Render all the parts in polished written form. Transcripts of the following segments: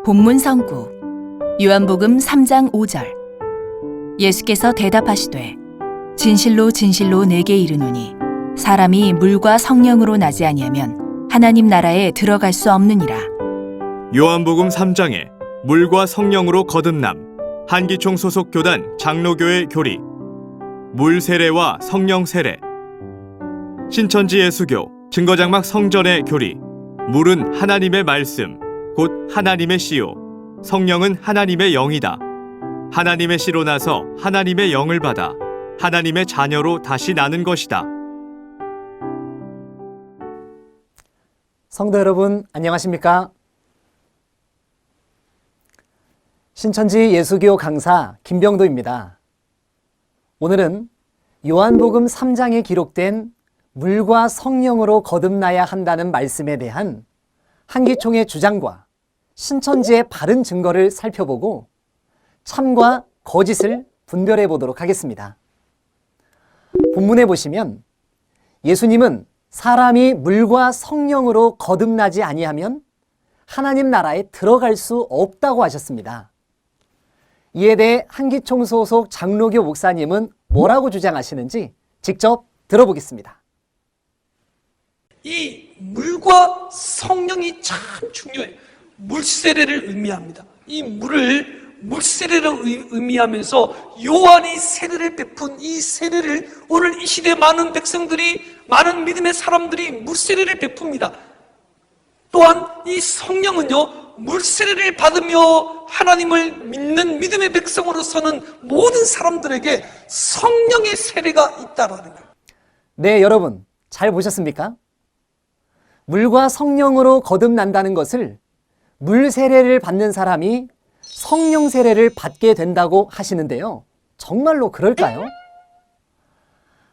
본문 성구 요한복음 3장 5절. 예수께서 대답하시되 진실로 진실로 내게 이르노니 사람이 물과 성령으로 나지 아니하면 하나님 나라에 들어갈 수 없느니라. 요한복음 3장에 물과 성령으로 거듭남, 한기총 소속 교단 장로교회 교리, 물 세례와 성령 세례, 신천지 예수교 증거장막 성전의 교리, 물은 하나님의 말씀, 곧 하나님의 씨요, 성령은 하나님의 영이다. 하나님의 씨로 나서 하나님의 영을 받아 하나님의 자녀로 다시 나는 것이다. 성도 여러분, 안녕하십니까? 신천지 예수교 강사 김병도입니다. 오늘은 요한복음 3장에 기록된 물과 성령으로 거듭나야 한다는 말씀에 대한 한기총의 주장과 신천지의 바른 증거를 살펴보고 참과 거짓을 분별해 보도록 하겠습니다. 본문에 보시면 예수님은 사람이 물과 성령으로 거듭나지 아니하면 하나님 나라에 들어갈 수 없다고 하셨습니다. 이에 대해 한기총 소속 장로교 목사님은 뭐라고 주장하시는지 직접 들어보겠습니다. 이 물과 성령이 참 중요해요. 물세례를 의미합니다. 이 물세례를 의미하면서 요한이 세례를 베푼 이 세례를 오늘 이 시대 많은 백성들이, 많은 믿음의 사람들이 물세례를 베풉니다. 또한 이 성령은요, 물세례를 받으며 하나님을 믿는 믿음의 백성으로서는 모든 사람들에게 성령의 세례가 있다라는 거예요. 네, 여러분 잘 보셨습니까? 물과 성령으로 거듭난다는 것을 물 세례를 받는 사람이 성령 세례를 받게 된다고 하시는데요. 정말로 그럴까요?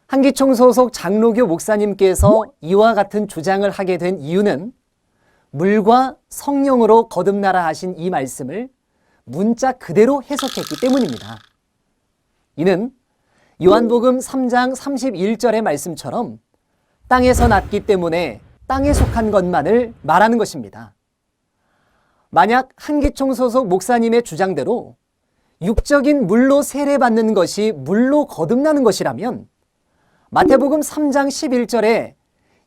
한기총 소속 장로교 목사님께서 이와 같은 주장을 하게 된 이유는 물과 성령으로 거듭나라 하신 이 말씀을 문자 그대로 해석했기 때문입니다. 이는 요한복음 3장 31절의 말씀처럼 땅에서 났기 때문에 땅에 속한 것만을 말하는 것입니다. 만약 한기총 소속 목사님의 주장대로 육적인 물로 세례받는 것이 물로 거듭나는 것이라면 마태복음 3장 11절에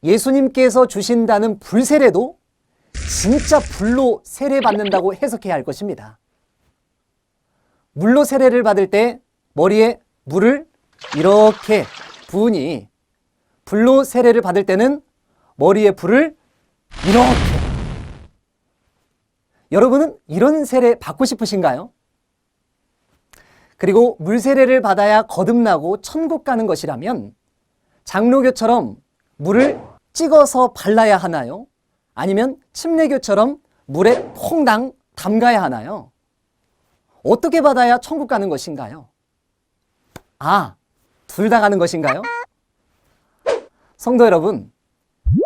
예수님께서 주신다는 불세례도 진짜 불로 세례받는다고 해석해야 할 것입니다. 물로 세례를 받을 때 머리에 물을 이렇게 부으니 불로 세례를 받을 때는 머리에 불을 이렇게. 여러분은 이런 세례 받고 싶으신가요? 그리고 물 세례를 받아야 거듭나고 천국 가는 것이라면 장로교처럼 물을 찍어서 발라야 하나요? 아니면 침례교처럼 물에 퐁당 담가야 하나요? 어떻게 받아야 천국 가는 것인가요? 둘 다 가는 것인가요? 성도 여러분,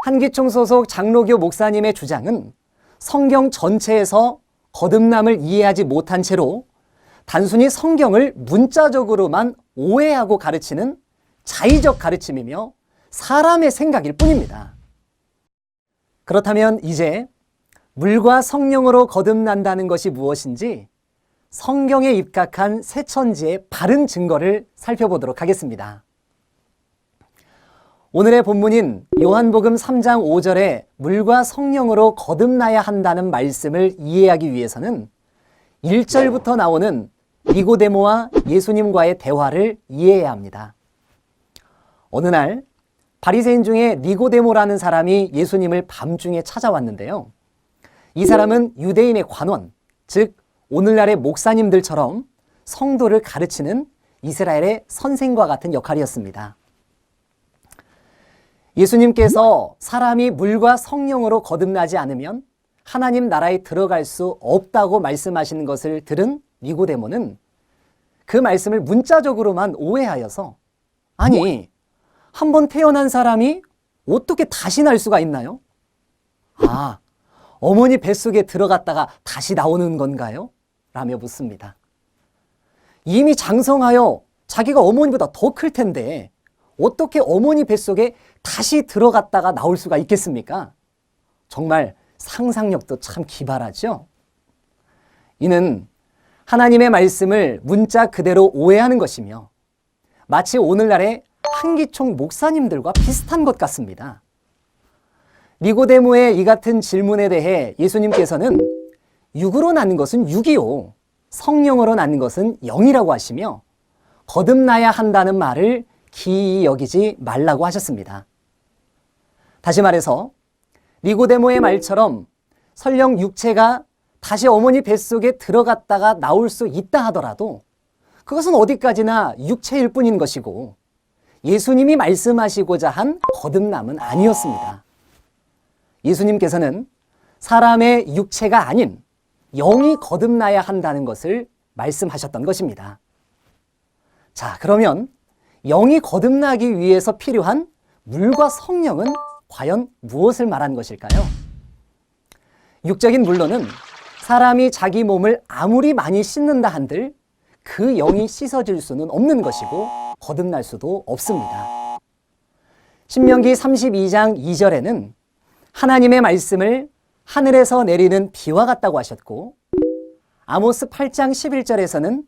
한기총 소속 장로교 목사님의 주장은 성경 전체에서 거듭남을 이해하지 못한 채로 단순히 성경을 문자적으로만 오해하고 가르치는 자의적 가르침이며 사람의 생각일 뿐입니다. 그렇다면 이제 물과 성령으로 거듭난다는 것이 무엇인지 성경에 입각한 새천지의 바른 증거를 살펴보도록 하겠습니다. 오늘의 본문인 요한복음 3장 5절에 물과 성령으로 거듭나야 한다는 말씀을 이해하기 위해서는 1절부터 나오는 니고데모와 예수님과의 대화를 이해해야 합니다. 어느 날 바리새인 중에 니고데모라는 사람이 예수님을 밤중에 찾아왔는데요. 이 사람은 유대인의 관원, 즉 오늘날의 목사님들처럼 성도를 가르치는 이스라엘의 선생과 같은 역할이었습니다. 예수님께서 사람이 물과 성령으로 거듭나지 않으면 하나님 나라에 들어갈 수 없다고 말씀하시는 것을 들은 니고데모는 그 말씀을 문자적으로만 오해하여서 아니, 한번 태어난 사람이 어떻게 다시 날 수가 있나요? 어머니 뱃속에 들어갔다가 다시 나오는 건가요? 라며 묻습니다. 이미 장성하여 자기가 어머니보다 더 클 텐데 어떻게 어머니 뱃속에 다시 들어갔다가 나올 수가 있겠습니까? 정말 상상력도 참 기발하죠? 이는 하나님의 말씀을 문자 그대로 오해하는 것이며 마치 오늘날의 한기총 목사님들과 비슷한 것 같습니다. 니고데모의 이 같은 질문에 대해 예수님께서는 육으로 낳는 것은 육이요, 성령으로 낳는 것은 영이라고 하시며 거듭나야 한다는 말을 기이히 여기지 말라고 하셨습니다. 다시 말해서 니고데모의 말처럼 설령 육체가 다시 어머니 뱃속에 들어갔다가 나올 수 있다 하더라도 그것은 어디까지나 육체일 뿐인 것이고 예수님이 말씀하시고자 한 거듭남은 아니었습니다. 예수님께서는 사람의 육체가 아닌 영이 거듭나야 한다는 것을 말씀하셨던 것입니다. 자, 그러면 영이 거듭나기 위해서 필요한 물과 성령은 과연 무엇을 말하는 것일까요? 육적인 물로는 사람이 자기 몸을 아무리 많이 씻는다 한들 그 영이 씻어질 수는 없는 것이고 거듭날 수도 없습니다. 신명기 32장 2절에는 하나님의 말씀을 하늘에서 내리는 비와 같다고 하셨고 아모스 8장 11절에서는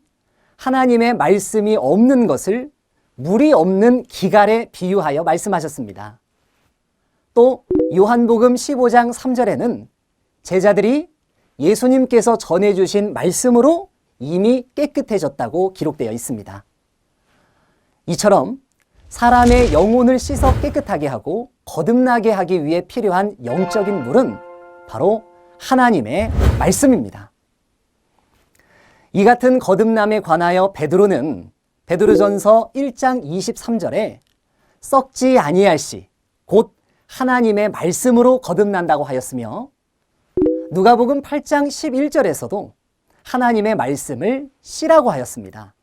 하나님의 말씀이 없는 것을 물이 없는 기갈에 비유하여 말씀하셨습니다. 또 요한복음 15장 3절에는 제자들이 예수님께서 전해주신 말씀으로 이미 깨끗해졌다고 기록되어 있습니다. 이처럼 사람의 영혼을 씻어 깨끗하게 하고 거듭나게 하기 위해 필요한 영적인 물은 바로 하나님의 말씀입니다. 이 같은 거듭남에 관하여 베드로는 베드로전서 1장 23절에 썩지 아니할 시 곧 하나님의 말씀으로 거듭난다고 하였으며 누가복음 8장 11절에서도 하나님의 말씀을 씨라고 하였습니다.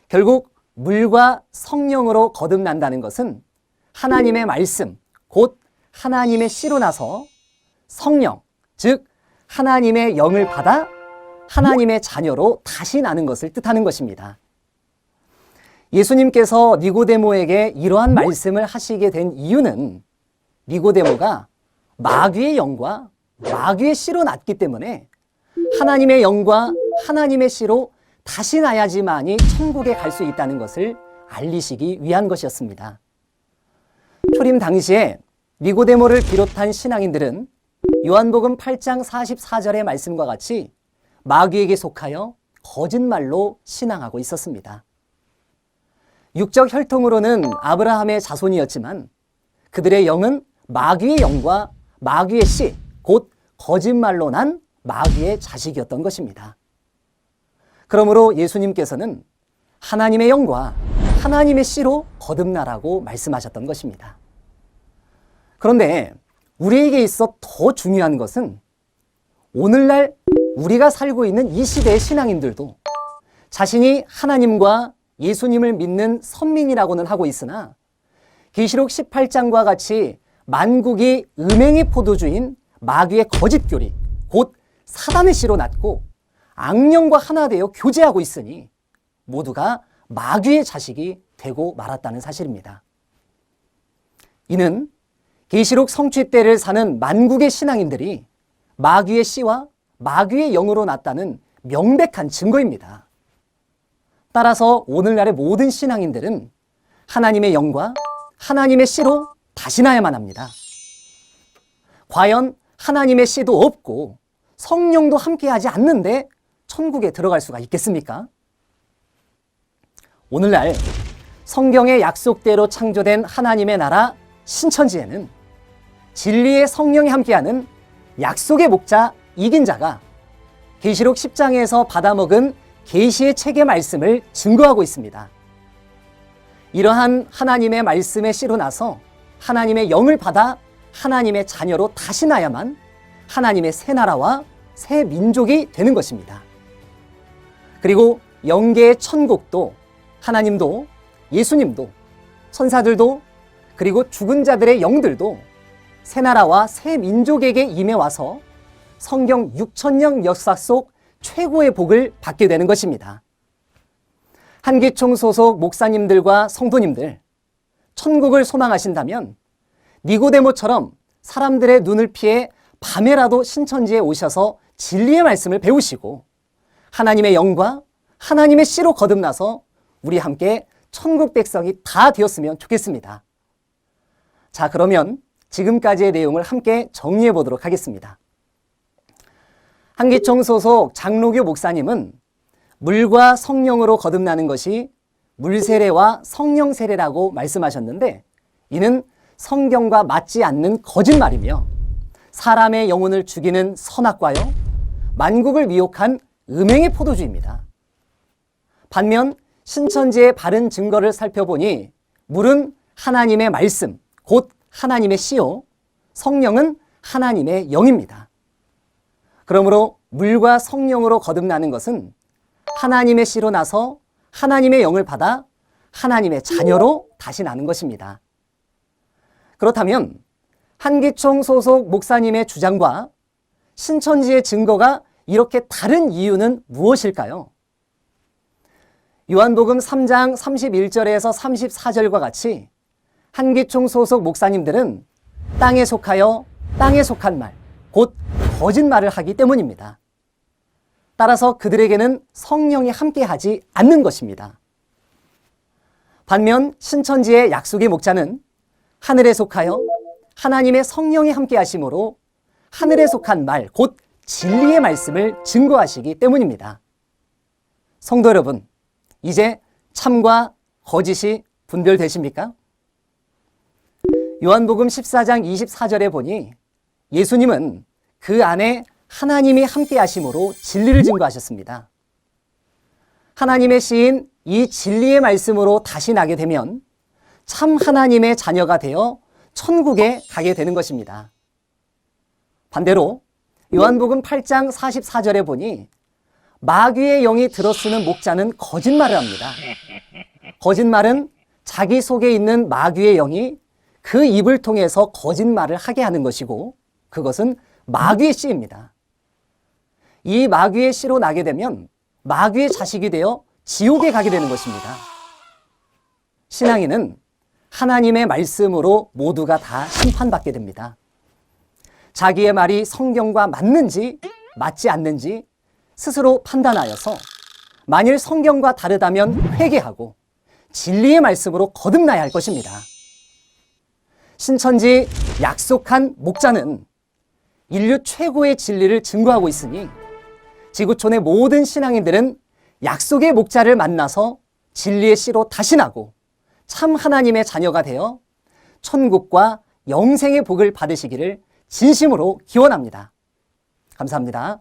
결국 물과 성령으로 거듭난다는 것은 하나님의 말씀, 곧 하나님의 씨로 나서 성령, 즉 하나님의 영을 받아 하나님의 자녀로 다시 나는 것을 뜻하는 것입니다. 예수님께서 니고데모에게 이러한 말씀을 하시게 된 이유는 니고데모가 마귀의 영과 마귀의 씨로 났기 때문에 하나님의 영과 하나님의 씨로 다시 나야지만이 천국에 갈 수 있다는 것을 알리시기 위한 것이었습니다. 초림 당시에 니고데모를 비롯한 신앙인들은 요한복음 8장 44절의 말씀과 같이 마귀에게 속하여 거짓말로 신앙하고 있었습니다. 육적 혈통으로는 아브라함의 자손이었지만 그들의 영은 마귀의 영과 마귀의 씨, 곧 거짓말로 난 마귀의 자식이었던 것입니다. 그러므로 예수님께서는 하나님의 영과 하나님의 씨로 거듭나라고 말씀하셨던 것입니다. 그런데 우리에게 있어 더 중요한 것은 오늘날 우리가 살고 있는 이 시대의 신앙인들도 자신이 하나님과 예수님을 믿는 선민이라고는 하고 있으나 계시록 18장과 같이 만국이 음행의 포도주인 마귀의 거짓 교리, 곧 사단의 씨로 났고 악령과 하나 되어 교제하고 있으니 모두가 마귀의 자식이 되고 말았다는 사실입니다. 이는 계시록 성취 때를 사는 만국의 신앙인들이 마귀의 씨와 마귀의 영으로 났다는 명백한 증거입니다. 따라서 오늘날의 모든 신앙인들은 하나님의 영과 하나님의 씨로 다시 나야만 합니다. 과연 하나님의 씨도 없고 성령도 함께하지 않는데 천국에 들어갈 수가 있겠습니까? 오늘날 성경의 약속대로 창조된 하나님의 나라 신천지에는 진리의 성령이 함께하는 약속의 목자 이긴 자가 계시록 10장에서 받아먹은 계시의 책의 말씀을 증거하고 있습니다. 이러한 하나님의 말씀의 씨로 나서 하나님의 영을 받아 하나님의 자녀로 다시 나야만 하나님의 새 나라와 새 민족이 되는 것입니다. 그리고 영계의 천국도 하나님도 예수님도 천사들도 그리고 죽은 자들의 영들도 새 나라와 새 민족에게 임해와서 성경 6,000년 역사 속 최고의 복을 받게 되는 것입니다. 한기총 소속 목사님들과 성도님들, 천국을 소망하신다면 니고데모처럼 사람들의 눈을 피해 밤에라도 신천지에 오셔서 진리의 말씀을 배우시고 하나님의 영과 하나님의 씨로 거듭나서 우리 함께 천국 백성이 다 되었으면 좋겠습니다. 자, 그러면 지금까지의 내용을 함께 정리해 보도록 하겠습니다. 한기총 소속 장로교 목사님은 물과 성령으로 거듭나는 것이 물세례와 성령세례라고 말씀하셨는데, 이는 성경과 맞지 않는 거짓말이며 사람의 영혼을 죽이는 선악과요, 만국을 미혹한 음행의 포도주입니다. 반면 신천지의 바른 증거를 살펴보니 물은 하나님의 말씀, 곧 하나님의 씨요, 성령은 하나님의 영입니다. 그러므로 물과 성령으로 거듭나는 것은 하나님의 씨로 나서 하나님의 영을 받아 하나님의 자녀로 다시 나는 것입니다. 그렇다면 한기총 소속 목사님의 주장과 신천지의 증거가 이렇게 다른 이유는 무엇일까요? 요한복음 3장 31절에서 34절과 같이 한기총 소속 목사님들은 땅에 속하여 땅에 속한 말, 곧 거짓말을 하기 때문입니다. 따라서 그들에게는 성령이 함께하지 않는 것입니다. 반면 신천지의 약속의 목자는 하늘에 속하여 하나님의 성령이 함께하심으로 하늘에 속한 말, 곧 진리의 말씀을 증거하시기 때문입니다. 성도 여러분, 이제 참과 거짓이 분별되십니까? 요한복음 14장 24절에 보니 예수님은 그 안에 하나님이 함께 하심으로 진리를 증거하셨습니다. 하나님의 씨인 이 진리의 말씀으로 다시 나게 되면 참 하나님의 자녀가 되어 천국에 가게 되는 것입니다. 반대로 요한복음 8장 44절에 보니 마귀의 영이 들어쓰는 목자는 거짓말을 합니다. 거짓말은 자기 속에 있는 마귀의 영이 그 입을 통해서 거짓말을 하게 하는 것이고, 그것은 마귀의 씨입니다. 이 마귀의 씨로 나게 되면 마귀의 자식이 되어 지옥에 가게 되는 것입니다. 신앙인은 하나님의 말씀으로 모두가 다 심판받게 됩니다. 자기의 말이 성경과 맞는지 맞지 않는지 스스로 판단하여서 만일 성경과 다르다면 회개하고 진리의 말씀으로 거듭나야 할 것입니다. 신천지 약속한 목자는 인류 최고의 진리를 증거하고 있으니 지구촌의 모든 신앙인들은 약속의 목자를 만나서 진리의 씨로 다시 나고 참 하나님의 자녀가 되어 천국과 영생의 복을 받으시기를 진심으로 기원합니다. 감사합니다.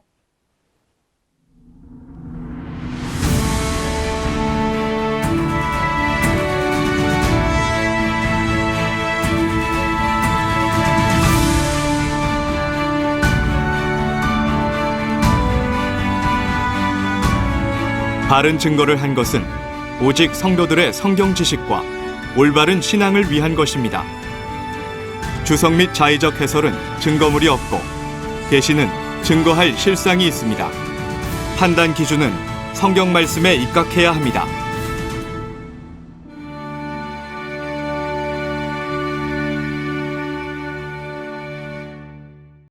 바른 증거를 한 것은 오직 성도들의 성경 지식과 올바른 신앙을 위한 것입니다. 주석 및 자의적 해설은 증거물이 없고 계시는 증거할 실상이 있습니다. 판단 기준은 성경 말씀에 입각해야 합니다.